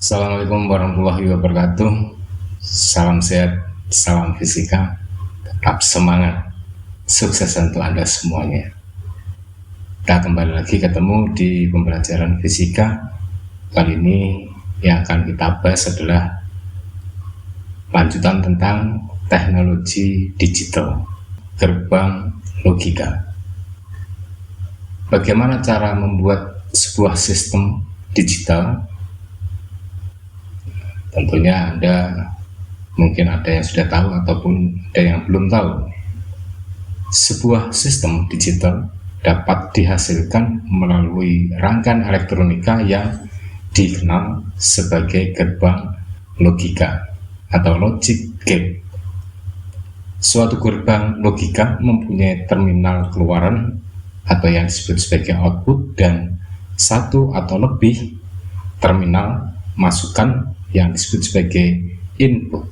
Assalamualaikum warahmatullahi wabarakatuh. Salam sehat, salam fisika. Tetap semangat. Sukses untuk Anda semuanya. Kita kembali lagi ketemu di pembelajaran fisika. Kali ini yang akan kita bahas adalah lanjutan tentang teknologi digital, gerbang logika. Bagaimana cara membuat sebuah sistem digital? Tentunya mungkin ada yang sudah tahu ataupun ada yang belum tahu. Sebuah sistem digital dapat dihasilkan melalui rangkaian elektronika yang dikenal sebagai gerbang logika atau logic gate. Suatu gerbang logika mempunyai terminal keluaran atau yang disebut sebagai output dan satu atau lebih terminal masukan yang disebut sebagai input.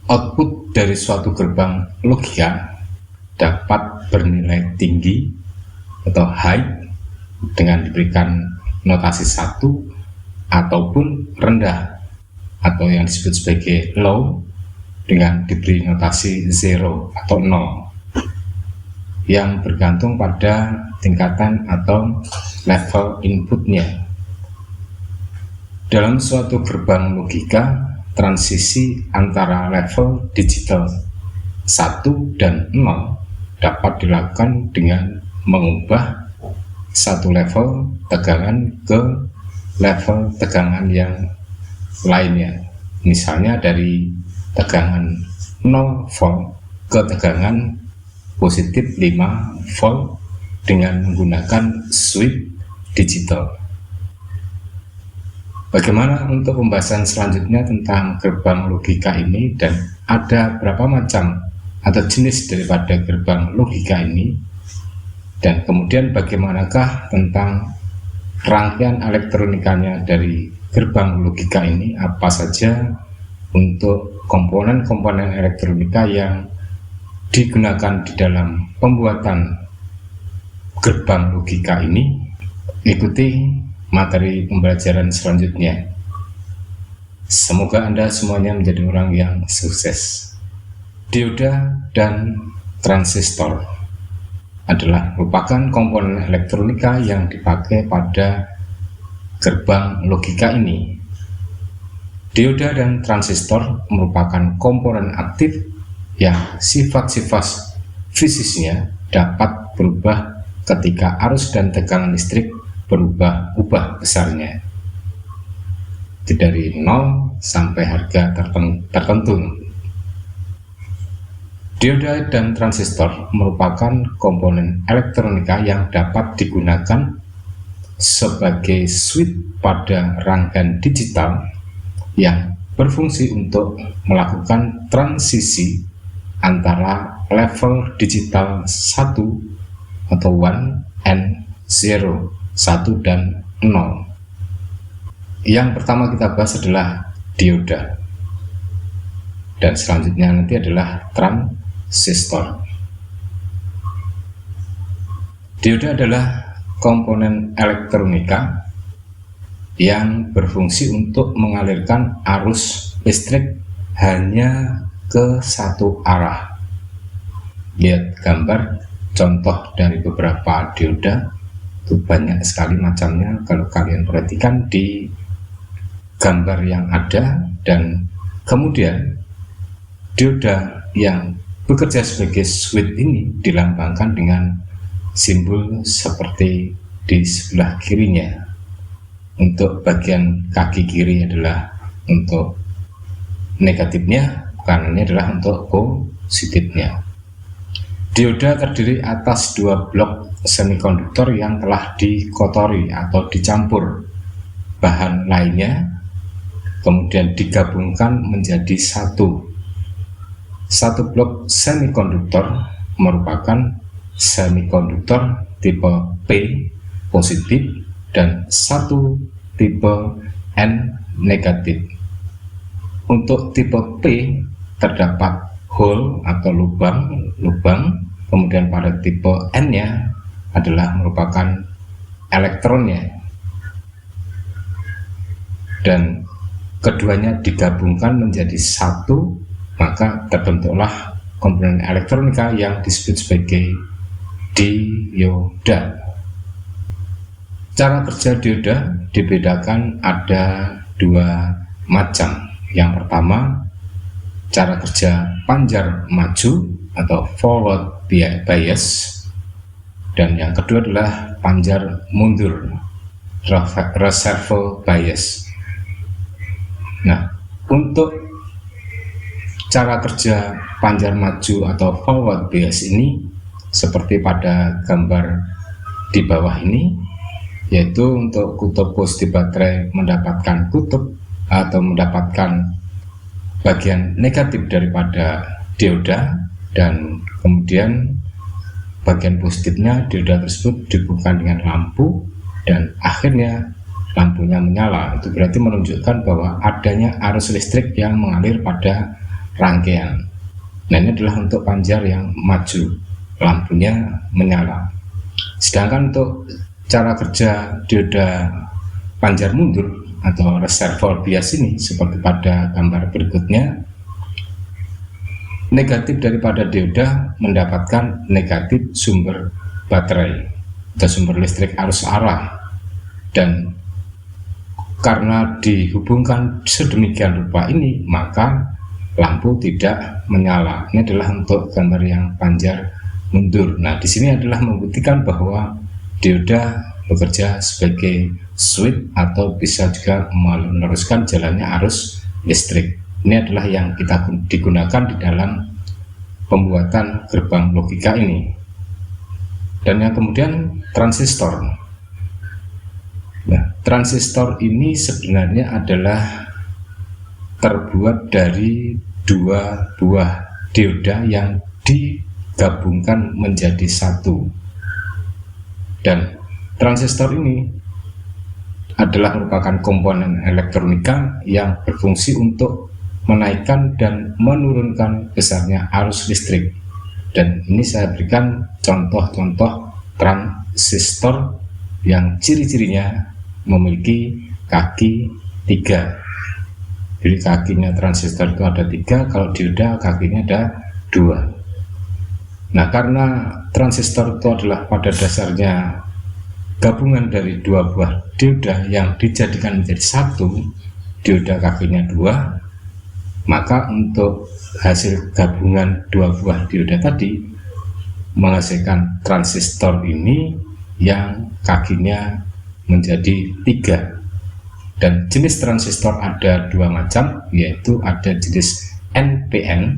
Output dari suatu gerbang logika dapat bernilai tinggi atau high dengan diberikan notasi 1 ataupun rendah atau yang disebut sebagai low dengan diberi notasi 0 atau 0 yang bergantung pada tingkatan atau level inputnya. Dalam suatu gerbang logika, transisi antara level digital 1 dan 0 dapat dilakukan dengan mengubah satu level tegangan ke level tegangan yang lainnya. Misalnya dari tegangan 0 volt ke tegangan positif 5 volt dengan menggunakan switch digital. Bagaimana untuk pembahasan selanjutnya tentang gerbang logika ini dan ada berapa macam atau jenis daripada gerbang logika ini, dan kemudian bagaimanakah tentang rangkaian elektronikanya dari gerbang logika ini, apa saja untuk komponen-komponen elektronika yang digunakan di dalam pembuatan gerbang logika ini. Ikuti materi pembelajaran selanjutnya. Semoga Anda semuanya menjadi orang yang sukses. Dioda dan transistor adalah merupakan komponen elektronika yang dipakai pada gerbang logika ini. Dioda dan transistor merupakan komponen aktif yang sifat-sifat fisiknya dapat berubah ketika arus dan tegangan listrik berubah besarnya dari 0 sampai harga tertentu. Dioda dan transistor merupakan komponen elektronika yang dapat digunakan sebagai switch pada rangkaian digital yang berfungsi untuk melakukan transisi antara level digital 1 atau 1 and 0, 1 dan 0. Yang pertama kita bahas adalah dioda, dan selanjutnya nanti adalah transistor. Dioda adalah komponen elektronika yang berfungsi untuk mengalirkan arus listrik hanya ke satu arah. Lihat gambar contoh dari beberapa dioda. Itu banyak sekali macamnya kalau kalian perhatikan di gambar yang ada, dan kemudian dioda yang bekerja sebagai switch ini dilambangkan dengan simbol seperti di sebelah kirinya. Untuk bagian kaki kiri adalah untuk negatifnya, kanannya adalah untuk positifnya. Dioda terdiri atas dua blok semikonduktor yang telah dikotori atau dicampur bahan lainnya, kemudian digabungkan menjadi satu blok semikonduktor merupakan semikonduktor tipe P positif dan satu tipe N negatif. Untuk tipe P terdapat hole atau lubang, kemudian pada tipe N nya adalah merupakan elektronnya. dan keduanya digabungkan menjadi satu, maka terbentuklah komponen elektronika yang disebut sebagai dioda. Cara kerja dioda dibedakan ada dua macam. Yang pertama, cara kerja panjar maju atau forward bias, dan yang kedua adalah panjar mundur, reserve bias. Nah, untuk cara kerja panjar maju atau forward bias ini seperti pada gambar di bawah ini, yaitu untuk kutub positif baterai mendapatkan kutub atau mendapatkan bagian negatif daripada dioda, dan kemudian bagian positifnya dioda tersebut dihubungkan dengan lampu dan akhirnya lampunya menyala. Itu berarti menunjukkan bahwa adanya arus listrik yang mengalir pada rangkaian. Nah, ini adalah untuk panjar yang maju, lampunya menyala. Sedangkan untuk cara kerja dioda panjar mundur atau reservoir bias ini seperti pada gambar berikutnya, negatif daripada dioda mendapatkan negatif sumber baterai atau sumber listrik arus arah, dan karena dihubungkan sedemikian rupa ini maka lampu tidak menyala. Ini adalah untuk gambar yang panjar mundur. Nah, di sini adalah membuktikan bahwa dioda bekerja sebagai switch atau bisa juga meneruskan jalannya arus listrik. Ini adalah yang kita digunakan di dalam pembuatan gerbang logika ini. Dan yang kemudian transistor. Nah, transistor ini sebenarnya adalah terbuat dari dua buah dioda yang digabungkan menjadi satu. Dan transistor ini adalah merupakan komponen elektronika yang berfungsi untuk menaikkan dan menurunkan besarnya arus listrik. Dan ini saya berikan contoh-contoh transistor yang ciri-cirinya memiliki kaki 3. Jadi kakinya transistor itu ada 3, kalau dioda kakinya ada 2. Nah, karena transistor itu adalah pada dasarnya gabungan dari dua buah dioda yang dijadikan menjadi satu, dioda kakinya 2, maka untuk hasil gabungan dua buah dioda tadi menghasilkan transistor ini yang kakinya menjadi 3. Dan jenis transistor ada dua macam, yaitu ada jenis NPN,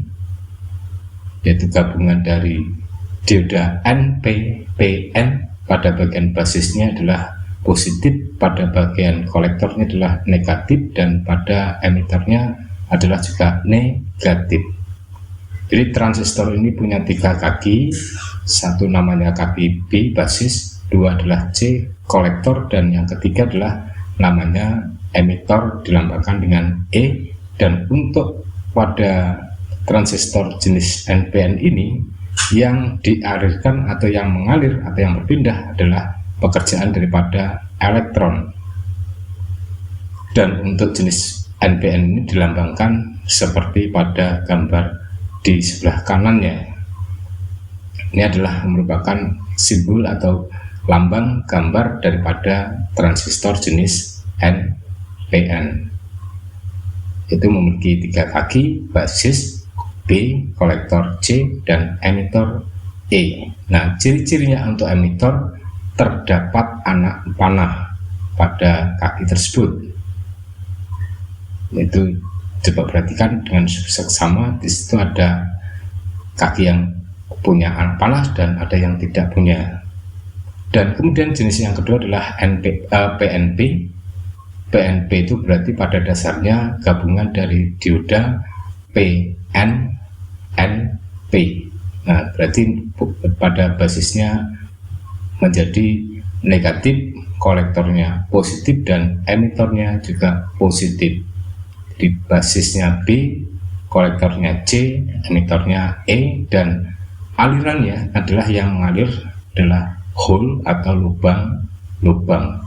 yaitu gabungan dari dioda NP, PN, pada bagian basisnya adalah positif, pada bagian kolektornya adalah negatif, dan pada emiternya adalah juga negatif. Jadi transistor ini punya 3 kaki, satu namanya kaki B basis, 2 adalah C kolektor, dan yang ketiga adalah namanya emitor dilambangkan dengan E. Dan untuk pada transistor jenis NPN ini yang dialirkan atau yang mengalir atau yang berpindah adalah pekerjaan daripada elektron. Dan untuk jenis NPN ini dilambangkan seperti pada gambar di sebelah kanannya. Ini adalah merupakan simbol atau lambang gambar daripada transistor jenis NPN. Itu memiliki 3 kaki, basis B, kolektor C, dan emitor E. Nah, ciri-cirinya untuk emitor terdapat anak panah pada kaki tersebut. Itu coba perhatikan dengan seksama, di situ ada kaki yang punya anak panah dan ada yang tidak punya. Dan kemudian jenis yang kedua adalah PNP. PNP itu berarti pada dasarnya gabungan dari dioda PN, NP. Nah, berarti pada basisnya menjadi negatif, kolektornya positif, dan emitornya juga positif. Di basisnya B, kolektornya C, emitornya E, dan alirannya adalah yang mengalir adalah hole atau lubang-lubang.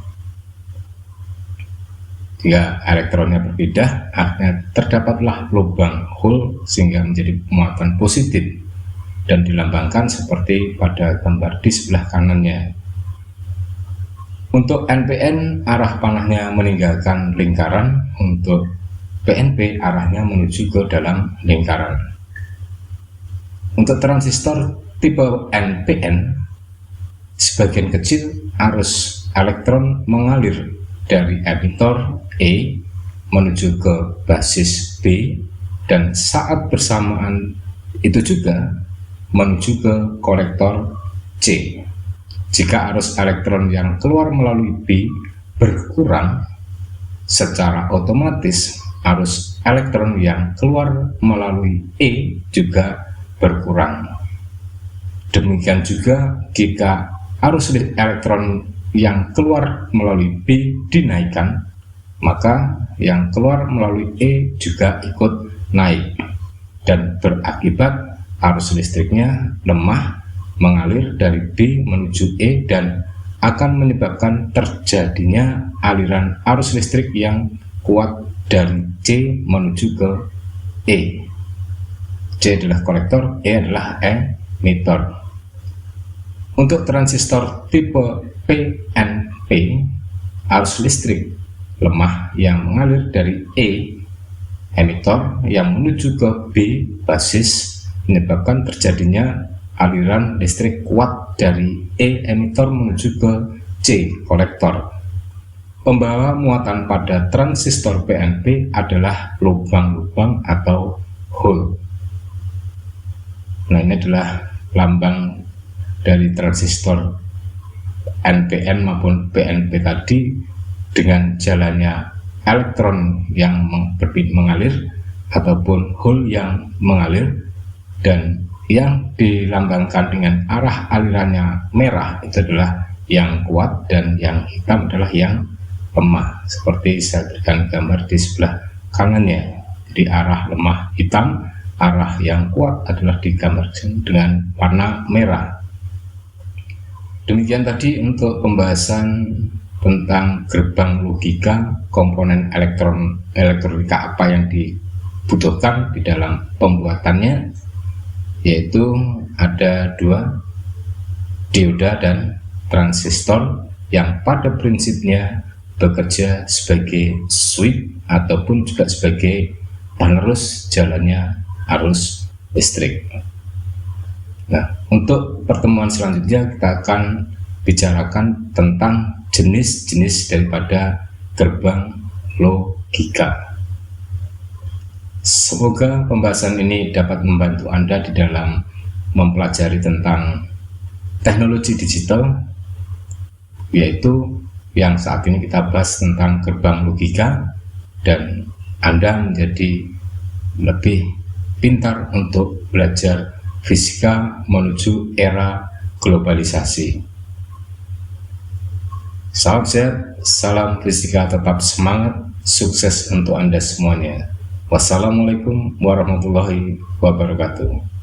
Jika elektronnya berbeda, akhirnya terdapatlah lubang hole sehingga menjadi muatan positif dan dilambangkan seperti pada gambar di sebelah kanannya. Untuk NPN, arah panahnya meninggalkan lingkaran. Untuk PNP, arahnya menuju ke dalam lingkaran. Untuk transistor tipe NPN, sebagian kecil arus elektron mengalir dari emitor E menuju ke basis B, dan saat bersamaan itu juga menuju ke kolektor C. Jika arus elektron yang keluar melalui B berkurang, secara otomatis arus elektron yang keluar melalui E juga berkurang. Demikian juga jika arus elektron yang keluar melalui B dinaikkan, maka yang keluar melalui E juga ikut naik, dan berakibat arus listriknya lemah mengalir dari B menuju E dan akan menyebabkan terjadinya aliran arus listrik yang kuat dari C menuju ke E. C adalah kolektor, E adalah emitor. Untuk transistor tipe PNP, arus listrik lemah yang mengalir dari E emitor yang menuju ke B basis menyebabkan terjadinya aliran listrik kuat dari E emitor menuju ke C kolektor. Pembawa muatan pada transistor PNP adalah lubang-lubang atau hole. Nah, ini adalah lambang dari transistor NPN maupun PNP tadi, dengan jalannya elektron yang mengalir ataupun hole yang mengalir, dan yang dilambangkan dengan arah alirannya merah itu adalah yang kuat dan yang hitam adalah yang lemah, seperti saya berikan gambar di sebelah kanannya. Di arah lemah hitam, arah yang kuat adalah digambar dengan warna merah. Demikian tadi untuk pembahasan tentang gerbang logika, komponen elektronika apa yang dibutuhkan di dalam pembuatannya, yaitu ada dua, dioda dan transistor, yang pada prinsipnya bekerja sebagai switch ataupun juga sebagai penerus jalannya arus listrik. Nah, untuk pertemuan selanjutnya kita akan bicarakan tentang jenis-jenis daripada gerbang logika. Semoga pembahasan ini dapat membantu Anda di dalam mempelajari tentang teknologi digital, yaitu yang saat ini kita bahas tentang gerbang logika, dan Anda menjadi lebih pintar untuk belajar fisika menuju era globalisasi. Salam sehat, salam fisika, tetap semangat, sukses untuk Anda semuanya. Wassalamualaikum warahmatullahi wabarakatuh.